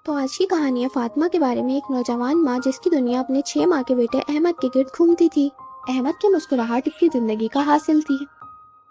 تو آج کی کہانی ہے فاطمہ کے بارے میں، ایک نوجوان ماں جس کی دنیا اپنے 6 ماہ کے بیٹے احمد کے گرد گھومتی تھی۔ احمد کی مسکراہٹ اس کی زندگی کا حاصل تھی۔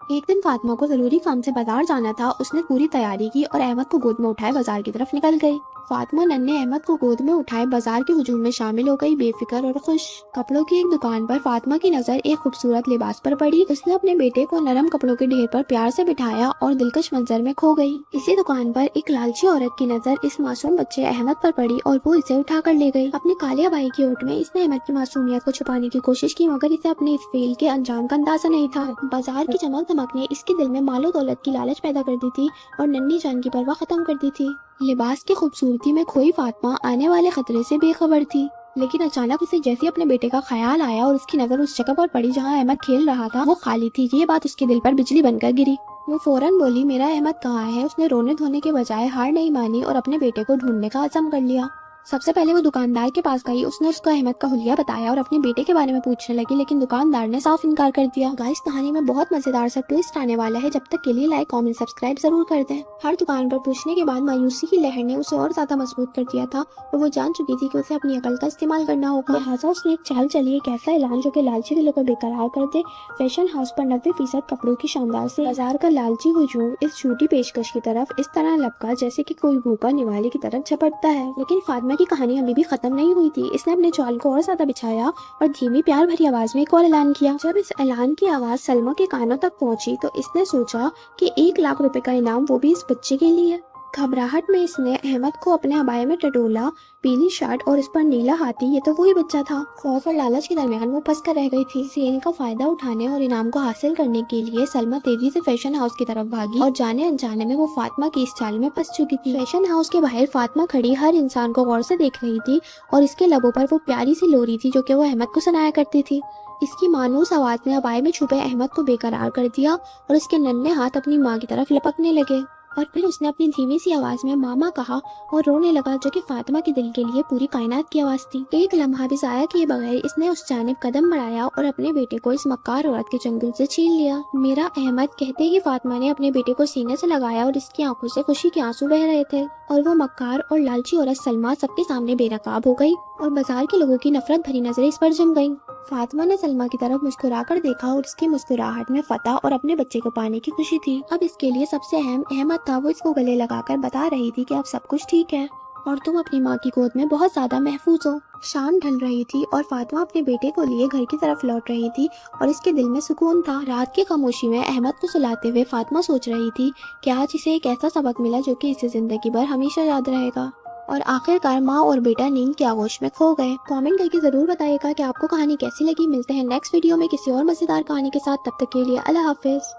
ایک دن فاطمہ کو ضروری کام سے بازار جانا تھا۔ اس نے پوری تیاری کی اور احمد کو گود میں اٹھائے بازار کی طرف نکل گئی۔ فاطمہ ننھے احمد کو گود میں اٹھائے بازار کے ہجوم میں شامل ہو گئی، بے فکر اور خوش۔ کپڑوں کی ایک دکان پر فاطمہ کی نظر ایک خوبصورت لباس پر پڑی۔ اس نے اپنے بیٹے کو نرم کپڑوں کے ڈھیر پر پیار سے بٹھایا اور دلکش منظر میں کھو گئی۔ اسی دکان پر ایک لالچی عورت کی نظر اس معصوم بچے احمد پر پڑی اور وہ اسے اٹھا کر لے گئی۔ اپنے کالے ابائی کی اوٹ میں اس نے احمد کی معصومیت کو چھپانے کی کوشش کی، مگر اسے اپنے اس فعل کے انجام کا اندازہ نہیں تھا۔ بازار کی چمک دمک نے اس کے دل میں مال و دولت کی لالچ پیدا کر دی تھی اور ننھی جان کی پرواہ ختم کر دی تھی۔ لباس کی خوبصورتی میں کھوئی فاطمہ آنے والے خطرے سے بے خبر تھی، لیکن اچانک اسے جیسے اپنے بیٹے کا خیال آیا اور اس کی نظر اس جگہ پر پڑی جہاں احمد کھیل رہا تھا، وہ خالی تھی۔ یہ بات اس کے دل پر بجلی بن کر گری۔ وہ فوراً بولی، میرا احمد کہاں ہے؟ اس نے رونے دھونے کے بجائے ہار نہیں مانی اور اپنے بیٹے کو ڈھونڈنے کا عزم کر لیا۔ سب سے پہلے وہ دکاندار کے پاس گئی۔ اس نے اس کو احمد کا حلیہ بتایا اور اپنے بیٹے کے بارے میں پوچھنے لگی، لیکن دکاندار نے صاف انکار کر دیا۔ گائس، کہانی میں بہت مزیدار سا ٹویسٹ آنے والا ہے، جب تک کے لیے لائک کامنٹ سبسکرائب ضرور کر دیں۔ ہر دکان پر پوچھنے کے بعد مایوسی کی لہر نے اسے اور زیادہ مضبوط کر دیا تھا اور وہ جان چکی تھی کہ اسے اپنی عقل کا استعمال کرنا ہوگا۔ لہٰذا اس نے ایک چال چلی، ایک ایسا اعلان جو کہ لالچی دلوں کو برقرار کر دے۔ فیشن ہاؤس پر 90% کپڑوں کی شاندار سے بازار کا لالچی ہجوم اس جھوٹی پیشکش کی طرف اس طرح لپکا جیسے کہ کوئی بھوکا نواله کی طرف جھپٹتا ہے۔ لیکن فاطمہ کی کہانی ابھی بھی ختم نہیں ہوئی تھی۔ اس نے اپنے چال کو اور زیادہ بچھایا اور دھیمی پیار بھری آواز میں ایک اور اعلان کیا۔ جب اس اعلان کی آواز سلمیٰ کے کانوں تک پہنچی تو اس نے سوچا کہ 1,00,000 روپے کا انعام، وہ بھی اس بچے کے لیے۔ گھبراہٹ میں اس نے احمد کو اپنے عبائے میں ٹٹولا، پیلی شرٹ اور اس پر نیلا ہاتھی، یہ تو وہی بچہ تھا۔ خوف اور لالچ کے درمیان وہ پھنس کر رہ گئی تھی۔ سیل کا فائدہ اٹھانے اور انعام کو حاصل کرنے کے لیے سلمیٰ تیزی سے فیشن ہاؤس کی طرف بھاگی اور جانے انجانے میں وہ فاطمہ کی اس چال میں پھنس چکی تھی۔ فیشن ہاؤس کے باہر فاطمہ کھڑی ہر انسان کو غور سے دیکھ رہی تھی اور اس کے لبوں پر وہ پیاری سی لوری تھی جو کہ وہ احمد کو سنایا کرتی تھی۔ اس کی مانوس آواز نے عبائے میں چھپے احمد کو بے قرار کر دیا اور اس کے ننھے ہاتھ اپنی ماں کی طرف لپکنے لگے، اور پھر اس نے اپنی دھیمی سی آواز میں ماما کہا اور رونے لگا، جو کہ فاطمہ کے دل کے لیے پوری کائنات کی آواز تھی۔ ایک لمحہ بھی ضائع کیے بغیر اس نے اس جانب قدم بڑھایا اور اپنے بیٹے کو اس مکار عورت کے چنگل سے چھین لیا۔ میرا احمد کہتے ہی فاطمہ نے اپنے بیٹے کو سینے سے لگایا اور اس کی آنکھوں سے خوشی کے آنسو بہہ رہے تھے، اور وہ مکار اور لالچی عورت سلمیٰ سب کے سامنے بے نقاب ہو گئی اور بازار کے لوگوں کی نفرت بھری نظریں اس پر جم گئیں۔ فاطمہ نے سلمیٰ کی طرف مسکرا کر دیکھا اور اس کی مسکراہٹ میں فتح اور اپنے بچے کو پانے کی خوشی تھی۔ اب اس کے لیے سب سے اہم احمد تھا۔ وہ اس کو گلے لگا کر بتا رہی تھی کہ اب سب کچھ ٹھیک ہے اور تم اپنی ماں کی گود میں بہت زیادہ محفوظ ہو۔ شام ڈھل رہی تھی اور فاطمہ اپنے بیٹے کو لیے گھر کی طرف لوٹ رہی تھی اور اس کے دل میں سکون تھا۔ رات کی خاموشی میں احمد کو سلاتے ہوئے فاطمہ سوچ رہی تھی کہ آج اسے ایک ایسا سبق ملا جو کہ اسے زندگی بھر ہمیشہ یاد رہے گا۔ اور آخر کار ماں اور بیٹا نیند کی آغوش میں کھو گئے۔ کامنٹ کر کے ضرور بتائیے گا کہ آپ کو کہانی کیسی لگی۔ ملتے ہیں نیکسٹ ویڈیو میں کسی اور مزیدار کہانی کے ساتھ، تب تک کے لیے اللہ حافظ۔